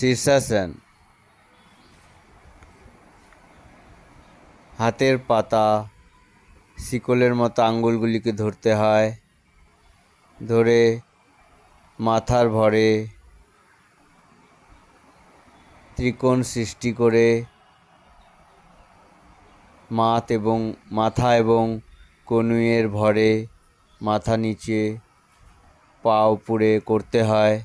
শীর্ষাসন। হাতের পাতা শিকলের মতো আঙ্গুলগুলিকে ধরতে হয়, ধরে মাথার ভরে ত্রিকোণ সৃষ্টি করে মাথা এবং কনুইয়ের ভরে মাথা নিচে পা উপরে করতে হয়।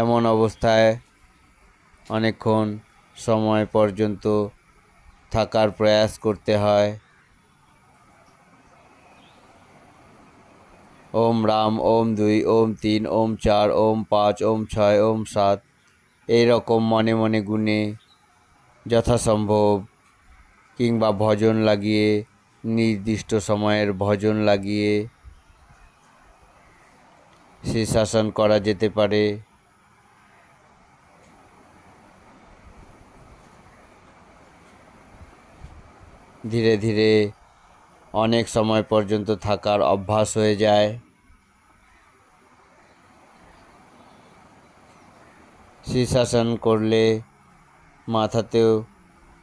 এমন অবস্থায় অনেকক্ষণ সময় পর্যন্ত থাকার প্রয়াস করতে হয়। ওম রাম, ওম 2, ওম 3, ওম 4, ওম 5, ওম 6, ওম 7 এইরকম মনে মনে গুণে যথাসম্ভব, কিংবা ভজন লাগিয়ে নির্দিষ্ট সময়ের ভজন লাগিয়ে শীর্ষাসন করা যেতে পারে। ধীরে ধীরে অনেক সময় পর্যন্ত থাকার অভ্যাস হয়ে যায়। শীর্ষাসন করলে মাথাতেও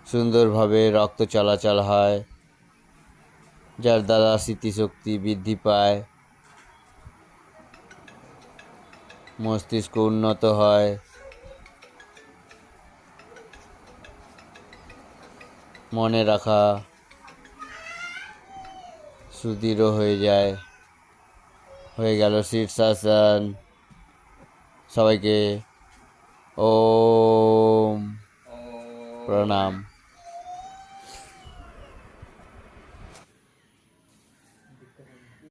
সুন্দরভাবে রক্ত চলাচল হয়, যার দ্বারা স্মৃতিশক্তি বৃদ্ধি পায়, মস্তিষ্ক উন্নত হয়, মনে রাখা সুদৃঢ় হয়ে যায়। হয়ে গেল শীর্ষাসন। সবাইকে ওম প্রণাম।